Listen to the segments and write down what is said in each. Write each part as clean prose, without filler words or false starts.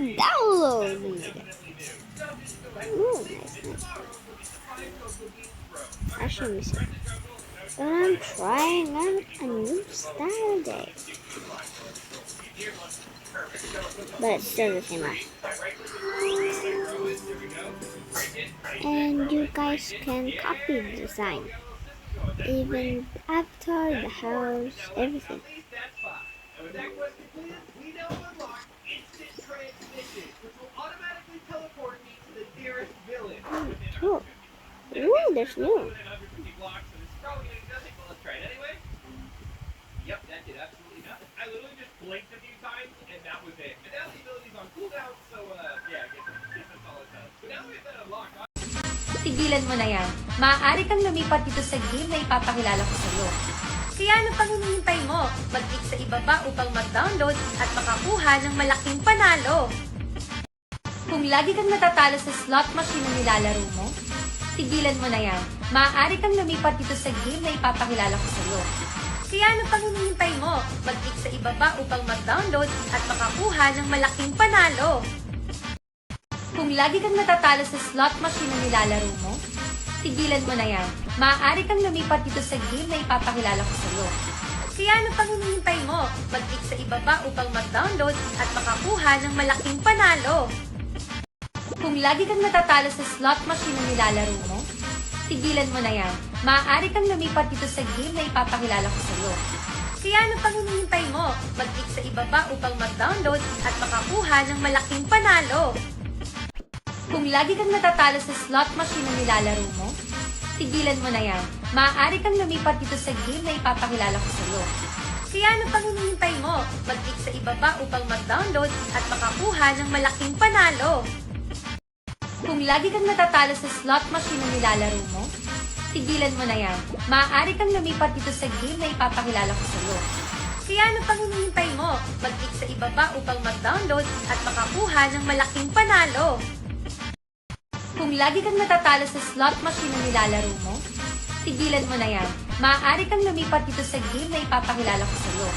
downloaded. Ooh, nice. Actually, let me see. But I'm trying out a new style day. But it's still the same way. And you guys can copy the design. Even after the house, everything. Cool. Ooh, there's new. Yep, that did absolutely nothing. I literally just blinked a few times and that was it. And now the ability's on cooldown, so yeah, I guess that's all it does. But now we have that unlocked. Tigilan mo na yan. Maaari kang lumipat dito sa game na ipapakilala ko sa iyo. Kaya ano pang hinihintay mo? Mag-click sa ibaba upang mag-download at makakuha ng malaking panalo. Kung lagi kang natatalo sa slot machine na nilalaro mo, tigilan mo na yan. Maaari kang lumipat dito sa game na ipapakilala ko sa iyo. Kaya ano pang hinihintay mo? Mag-click sa ibaba upang mag-download at makakuha ng malaking panalo. Kung lagi kang natatalo sa slot machine na nilalaro mo, tigilan mo na yan. Maaari kang lumipat dito sa game na ipapakilala ko sa iyo. Kaya ano pang hinihintay mo? Mag-click sa ibaba upang mag-download at makakuha ng malaking panalo. Kung lagi kang natatalo sa slot machine na nilalaro mo, tigilan mo na yan. Maaari kang lumipat dito sa game na ipapakilala ko sa iyo. Kaya ano pang hinihintay mo? Mag-click sa ibaba upang mag-download at makakuha ng malaking panalo. Kung lagi kang natatalo sa slot machine na nilalaro mo, tigilan mo na yan. Maaari kang lumipat dito sa game na ipapakilala ko sa iyo. Kaya ano pang hinihintay mo? Mag-click sa ibaba upang mag-download at makakuha ng malaking panalo. Kung lagi kang natatalo sa slot machine na nilalaro mo, tigilan mo na yan. Maaari kang lumipat dito sa game na ipapakilala ko sa iyo. Kaya ano pang hinihintay mo? Mag-click sa ibaba upang mag-download at makakuha ng malaking panalo. Kung lagi kang natatalo sa slot machine na nilalaro mo, tigilan mo na yan. Maaari kang lumipat dito sa game na ipapakilala ko sa iyo.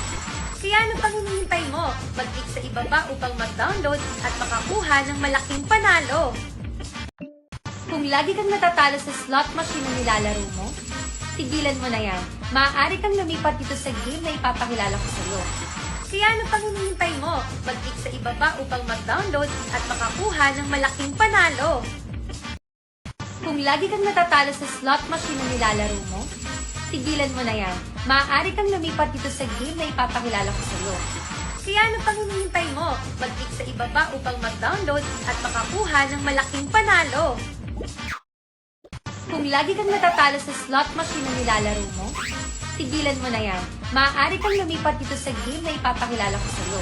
Kaya ano pang hinihintay mo? Mag-click sa ibaba upang mag-download at makakuha ng malaking panalo. Kung lagi kang natatalo sa slot machine na nilalaro mo, tigilan mo na yan. Maaari kang lumipat dito sa game na ipapakilala ko sa iyo. Kaya ano pang hinihintay mo? Mag-click sa ibaba upang mag-download at makakuha ng malaking panalo. Kung lagi kang natatalo sa slot machine na nilalaro mo, tigilan mo na yan. Maaari kang lumipat dito sa game na ipapakilala ko sa iyo. Kaya ano pang hinihintay mo? Mag-click sa ibaba upang mag-download at makakuha ng malaking panalo. Kung lagi kang natatalo sa slot machine na nilalaro mo, tigilan mo na yan. Maaari kang lumipat dito sa game na ipapakilala ko sa iyo.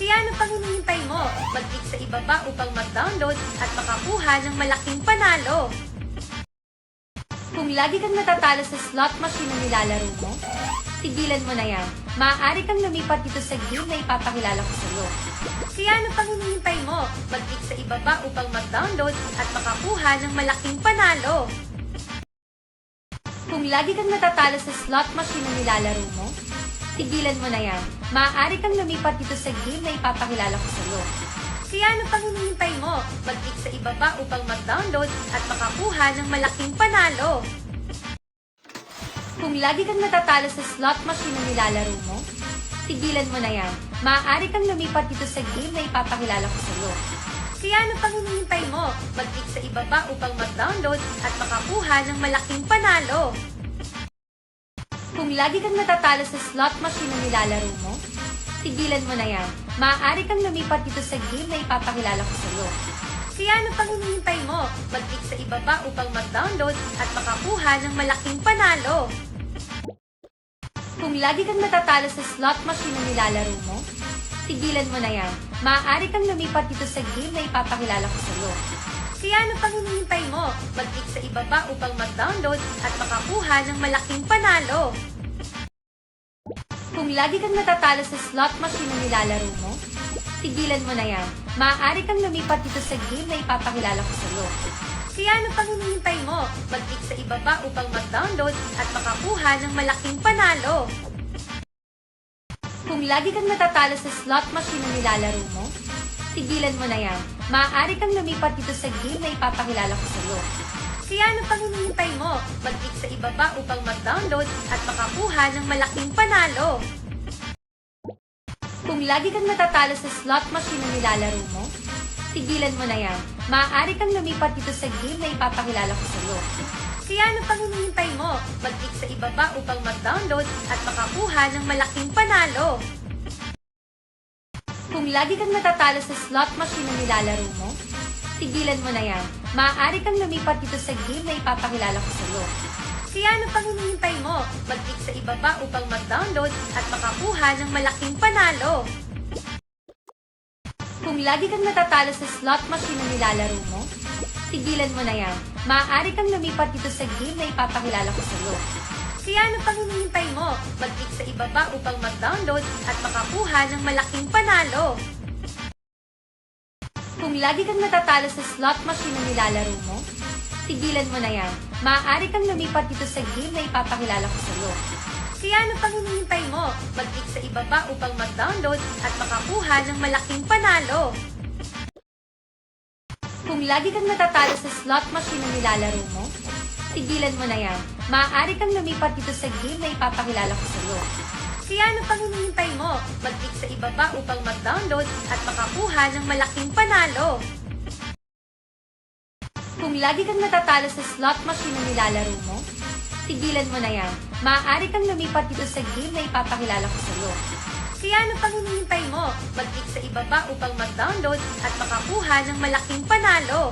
Kaya ano pang hinihintay mo? Mag-click sa ibaba upang mag-download at makakuha ng malaking panalo. Kung lagi kang natatalo sa slot machine na nilalaro mo, tigilan mo na yan. Maaari kang lumipat dito sa game na ipapakilala ko sa iyo. Kaya ano pang hinihintay mo? Mag-click sa ibaba upang mag-download at makakuha ng malaking panalo. Kung lagi kang natatalo sa slot machine na nilalaro mo, tigilan mo na yan. Maaari kang lumipat dito sa game na ipapakilala ko sa iyo. Kaya ano pang hinihintay mo? Mag-click sa ibaba upang mag-download at makakuha ng malaking panalo. Kung lagi kang natatalo sa slot machine na nilalaro mo, tigilan mo na yan. Maaari kang lumipat dito sa game na ipapakilala ko sa iyo. Kaya ano pang hinihintay mo? Mag-click sa ibaba upang mag-download at makakuha ng malaking panalo. Kung lagi kang natatalo sa slot machine na nilalaro mo, tigilan mo na yan. Maaari kang lumipat dito sa game na ipapakilala ko sa iyo. Kaya ano pang hinihintay mo? Mag-click sa ibaba upang mag-download at makakuha ng malaking panalo. Kung lagi kang natatalo sa slot machine na nilalaro mo, tigilan mo na yan. Maaari kang lumipat dito sa game na ipapakilala ko sa iyo. Kaya ano pang hinihintay mo? Mag-click sa ibaba upang mag-download at makakuha ng malaking panalo. Kung lagi kang natatalo sa slot machine na nilalaro mo, tigilan mo na yan. Maaari kang lumipat dito sa game na ipapakilala ko sa iyo. Kaya ano pang hinihintay mo? Mag-click sa ibaba upang mag-download at makakuha ng malaking panalo. Kung lagi kang natatalo sa slot machine na nilalaro mo, Tigilan mo na yan. Maaari kang lumipat dito sa game na ipapakilala ko sa'yo. Kaya ano pang hinihintay mo? Mag-click sa ibaba upang mag-download at makakuha ng malaking panalo. Kung lagi kang natatalo sa slot machine na nilalaro mo, tigilan mo na yan. Maaari kang lumipat dito sa game na ipapakilala ko sa'yo. Kaya ano pang hinihintay mo? Mag-click sa ibaba upang mag-download at makakuha ng malaking panalo. Kung lagi kang natatalo sa slot machine na nilalaro mo, tigilan mo na yan. Maaari kang lumipat dito sa game na ipapakilala ko sa'yo. Kaya ano pang hinihintay mo? Mag-click sa ibaba upang mag-download at makakuha ng malaking panalo. Kung lagi kang natatalo sa slot machine na nilalaro mo, tigilan mo na yan. Maaari kang lumipat dito sa game na ipapakilala ko sa'yo. Kaya ano pang hinihintay mo? Mag-click sa ibaba upang mag-download at makakuha ng malaking panalo. Kung lagi kang natatalo sa slot machine na nilalaro mo, tigilan mo na yan. Maaari kang lumipat dito sa game na ipapakilala ko sa'yo. Kaya ano pang hinihintay mo? Mag-click sa ibaba upang mag-download at makakuha ng malaking panalo. Kung lagi kang natatalo sa slot machine na nilalaro mo, tigilan mo na yan. Maaari kang lumipat dito sa game na ipapakilala ko sa'yo. Kaya ano pang hinihintay mo? Mag-click sa ibaba upang mag-download at makakuha ng malaking panalo. Kung lagi kang natatalo sa slot machine na nilalaro mo, tigilan mo na yan. Maaari kang lumipat dito sa game na ipapakilala ko sa'yo. Kaya ano pang hinihintay mo? Mag-click sa ibaba upang mag-download at makakuha ng malaking panalo.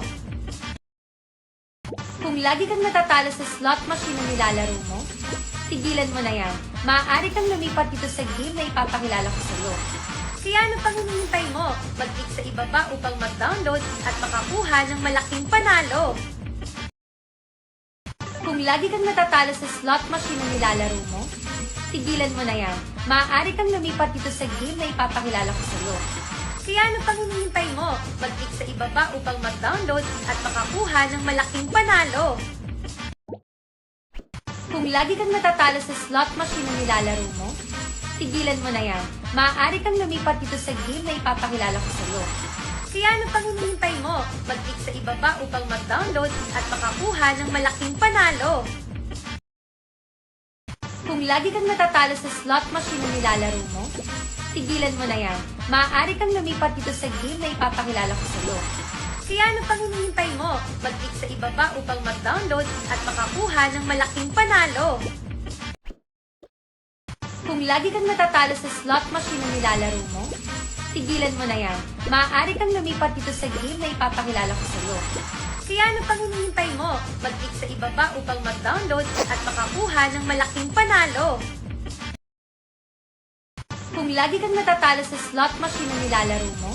Kung lagi kang natatalo sa slot machine na nilalaro mo, tigilan mo na yan. Maaari kang lumipat dito sa game na ipapakilala ko sa'yo. Kaya ano pang hinihintay mo? Mag-click sa ibaba upang mag-download at makakuha ng malaking panalo. Kung lagi kang natatalo sa slot machine na nilalaro mo, tigilan mo na yan. Maaari kang lumipat dito sa game na ipapakilala ko sa'yo. Kaya ano pang hinihintay mo? Mag-click sa ibaba upang mag-download at makakuha ng malaking panalo. Kung lagi kang natatalo sa slot machine na nilalaro mo, tigilan mo na yan. Maaari kang lumipat dito sa game na ipapakilala ko sa'yo. Kaya ano pang hinihintay mo? Mag-click sa ibaba upang mag-download at makakuha ng malaking panalo. Kung lagi kang natatalo sa slot machine na nilalaro mo, tigilan mo na yan. Maaari kang lumipat dito sa game na ipapakilala ko sa'yo. Kaya ano pang hinihintay mo? Mag-click sa ibaba upang mag-download at makakuha ng malaking panalo. Kung lagi kang natatalo sa slot machine na nilalaro mo, tigilan mo na yan. Maaari kang lumipat dito sa game na ipapakilala ko sa'yo. Kaya ano pang hinihintay mo? Mag-click sa ibaba upang mag-download at makakuha ng malaking panalo. Kung lagi kang natatalo sa slot machine na nilalaro mo,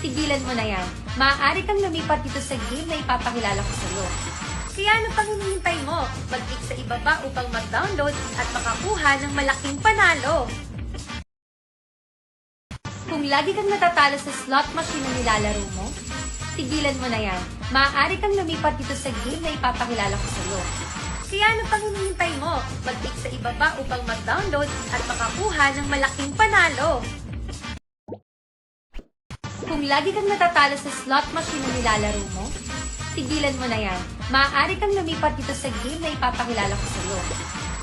tigilan mo na yan. Maaari kang lumipat dito sa game na ipapakilala ko sa'yo. Kaya ano pang hinihintay mo? Mag-click sa ibaba upang mag-download at makakuha ng malaking panalo. Kung lagi kang natatalo sa slot machine na nilalaro mo, tigilan mo na yan. Maaari kang lumipat dito sa game na ipapakilala ko sa'yo. Kaya ano pang hinihintay mo? Mag-click sa ibaba upang mag-download at makakuha ng malaking panalo. Kung lagi kang natatalo sa slot machine na nilalaro mo, tigilan mo na yan. Maaari kang lumipat dito sa game na ipapakilala ko sa'yo.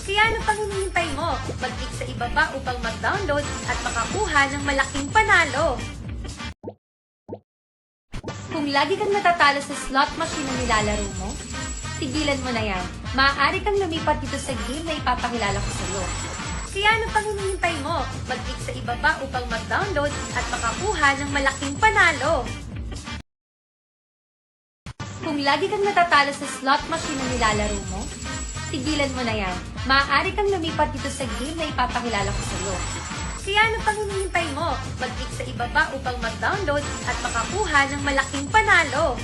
Kaya ano pang hinihintay mo? Mag-click sa ibaba upang mag-download at makakuha ng malaking panalo. Kung lagi kang natatalo sa slot machine na nilalaro mo, tigilan mo na yan. Maaari kang lumipat dito sa game na ipapakilala ko sa'yo. Kaya ano pang hinihintay mo? Mag-click sa ibaba upang mag-download at makakuha ng malaking panalo. Kung lagi kang natatalo sa slot machine na nilalaro mo, tigilan mo na yan. Maaari kang lumipat dito sa game na ipapakilala ko sa'yo. Kaya ano pang hinihintay mo? Mag-click sa ibaba upang mag-download at makakuha ng malaking panalo.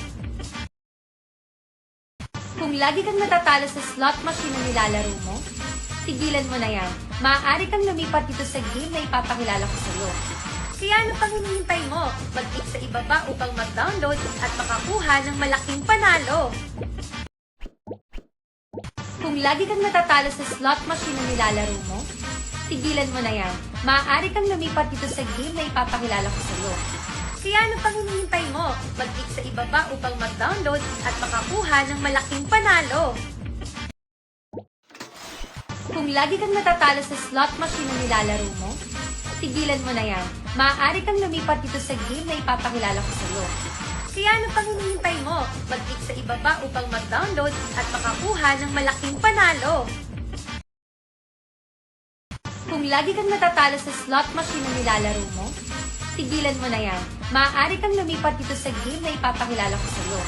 Kung lagi kang natatalo sa slot machine na nilalaro mo, tigilan mo na yan. Maaari kang lumipat dito sa game na ipapakilala ko sa'yo. Kaya ano pang hinihintay mo? Mag-click sa ibaba upang mag-download at makakuha ng malaking panalo. Kung lagi kang natatalo sa slot machine na nilalaro mo, tigilan mo na yan. Maaari kang lumipat dito sa game na ipapakilala ko sa'yo. Kaya ano pang hinihintay mo? Mag-click sa ibaba upang mag-download at makakuha ng malaking panalo. Kung lagi kang natatalo sa slot machine na nilalaro mo, tigilan mo na yan. Maaari kang lumipat dito sa game na ipapakilala ko sa iyo. Kaya ano pang hinihintay mo? Mag-click sa ibaba upang mag-download at makakuha ng malaking panalo. Kung lagi kang natatalo sa slot machine na nilalaro mo, tigilan mo na yan. Maaari kang lumipat dito sa game na ipapakilala ko sa iyo.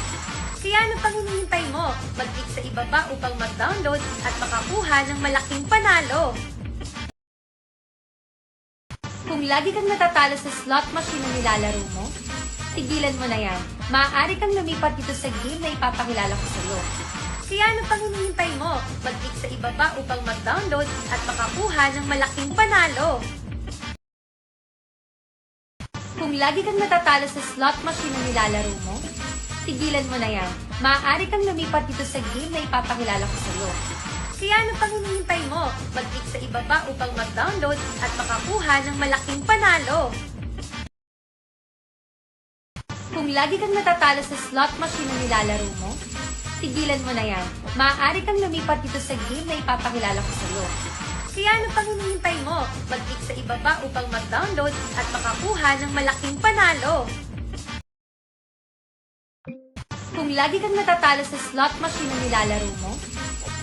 Kaya ano pang hinihintay mo? Mag-click sa ibaba upang mag-download at makakuha ng malaking panalo. Kung lagi kang natatalo sa slot machine na nilalaro mo, tigilan mo na yan. Maaari kang lumipat dito sa game na ipapakilala ko sa iyo. Kaya ano pang hinihintay mo? Mag-click sa ibaba upang mag-download at makakuha ng malaking panalo. Kung lagi kang natatalo sa slot machine na nilalaro mo, tigilan mo na yan. Maaari kang lumipat dito sa game na ipapakilala ko sa iyo. Kaya ano pang hinihintay mo? Mag-click sa ibaba upang mag-download at makakuha ng malaking panalo. Kung lagi kang natatalo sa slot machine na nilalaro mo, tigilan mo na yan. Maaari kang lumipat dito sa game na ipapakilala ko sa iyo. Kaya ano pang hinihintay mo? Mag-click sa ibaba upang mag-download at makakuha ng malaking panalo. Kung lagi kang natatalo sa slot machine na nilalaro mo,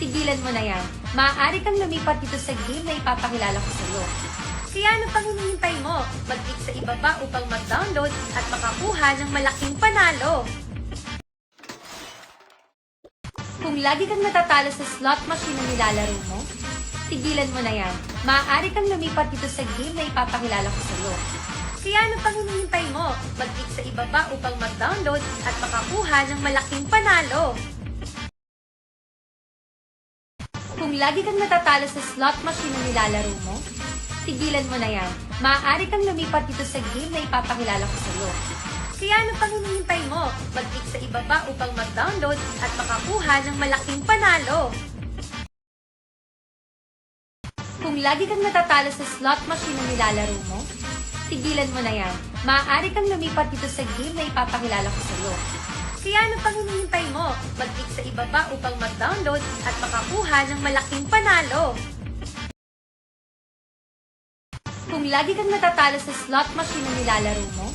tigilan mo na yan. Maaari kang lumipat dito sa game na ipapakilala ko sa iyo. Kaya ano pang hinihintay mo? Mag-click sa ibaba upang mag-download at makakuha ng malaking panalo. Kung lagi kang natatalo sa slot machine na nilalaro mo, tigilan mo na yan. Maaari kang lumipat dito sa game na ipapakilala ko sa iyo. Kaya ano pang hinihintay mo? Mag-click sa ibaba upang mag-download at makakuha ng malaking panalo. Kung lagi kang natatalo sa slot machine na nilalaro mo, tigilan mo na yan. Maaari kang lumipat dito sa game na ipapakilala ko sa iyo. Kaya ano pang hinihintay mo? Mag-click sa ibaba upang mag-download at makakuha ng malaking panalo. Kung lagi kang natatalo sa slot machine na nilalaro mo, tigilan mo na yan. Maaari kang lumipat dito sa game na ipapakilala ko sa iyo. Kaya ano pang hinihintay mo? Mag-click sa ibaba upang mag-download at makakuha ng malaking panalo. Kung lagi kang natatalo sa slot machine na nilalaro mo,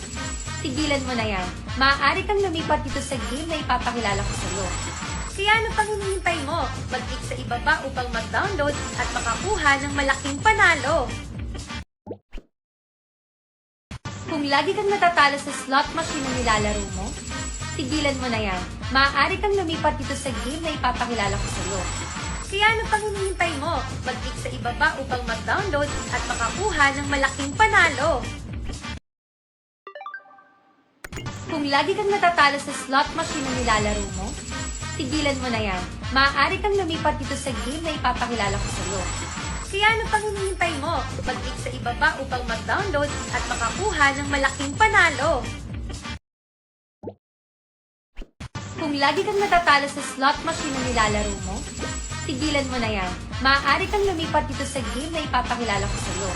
tigilan mo na yan. Maaari kang lumipat dito sa game na ipapakilala ko sa iyo. Kaya ano pang hinihintay mo? Mag-click sa ibaba upang mag-download at makakuha ng malaking panalo. Kung lagi kang natatalo sa slot machine na nilalaro mo, tigilan mo na yan. Maaari kang lumipat dito sa game na ipapakilala ko sa iyo. Kaya ano pang hinihintay mo? Mag-click sa ibaba upang mag-download at makakuha ng malaking panalo. Kung lagi kang natatalo sa slot machine na nilalaro mo, tigilan mo na yan. Maaari kang lumipat dito sa game na ipapakilala ko sa iyo. Kaya ano pang hinihintay mo? Mag-click sa ibaba upang mag-download at makakuha ng malaking panalo. Kung lagi kang natatalo sa slot machine na nilalaro mo, tigilan mo na yan. Maaari kang lumipat dito sa game na ipapakilala ko sa iyo.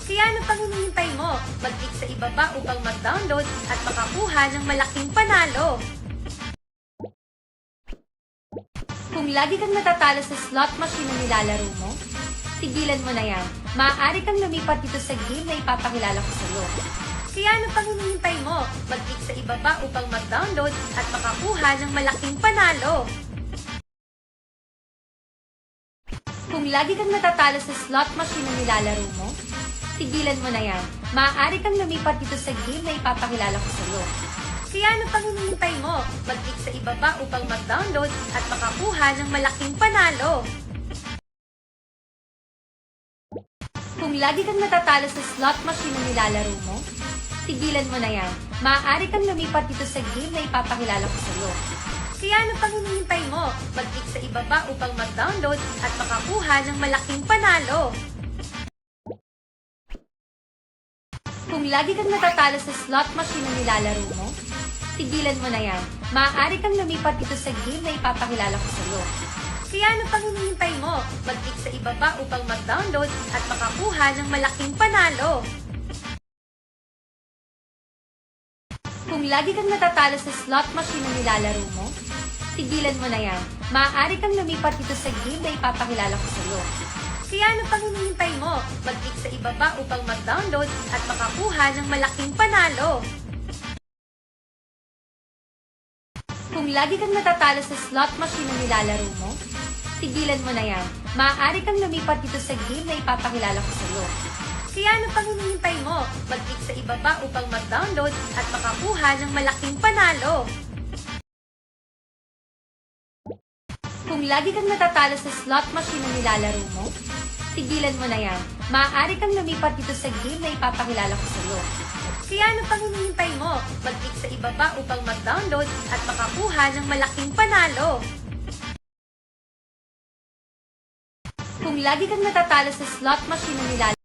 Kaya ano pang hinihintay mo? Mag-click sa ibaba upang mag-download at makakuha ng malaking panalo. Kung lagi kang natatalo sa slot machine na nilalaro mo, tigilan mo na yan. Maaari kang lumipat dito sa game na ipapakilala ko sa iyo. Kaya ano pang hinihintay mo? Mag-click sa ibaba upang mag-download at makakuha ng malaking panalo. Kung lagi kang natatalo sa slot machine na nilalaro mo, tigilan mo na yan. Maaari kang lumipat dito sa game na ipapakilala ko sa iyo. Kaya ano pang hinihintay mo? Mag-click sa ibaba upang mag-download at makakuha ng malaking panalo. Kung lagi kang natatalo sa slot machine na nilalaro mo, tigilan mo na yan. Maaari kang lumipat dito sa game na ipapakilala ko sa iyo. Kaya ano pang hinihintay mo? Mag-click sa ibaba upang mag-download at makakuha ng malaking panalo. Kung lagi kang natatalo sa slot machine na nilalaro mo, tigilan mo na yan. Maaari kang lumipat dito sa game na ipapakilala ko sa iyo. Kaya ano pang hinihintay mo? Mag-click sa ibaba upang mag-download at makakuha ng malaking panalo. Kung lagi kang natatalo sa slot machine na nilalaro mo, tigilan mo na yan. Maaari kang lumipat dito sa game na ipapakilala ko sa'yo. Kaya ano pang hinihintay mo? Mag-click sa ibaba upang mag-download at makakuha ng malaking panalo. Kung lagi kang natatalo sa slot machine na nilalaro mo, tigilan mo na yan. Maaari kang lumipat dito sa game na ipapakilala ko sa'yo. Kaya ano pang hinihintay mo? Mag-click sa ibaba upang mag-download at makakuha ng malaking panalo. Kung lagi kang natatalo sa slot machine na nilalaro mo, tigilan mo na yan. Maaari kang lumipat dito sa game na ipapakilala ko sa'yo. Kaya ano pang hinihintay mo? Mag-click sa ibaba upang mag-download at makakuha ng malaking panalo. Kung lagi kang natatalo sa slot machine na nilalaro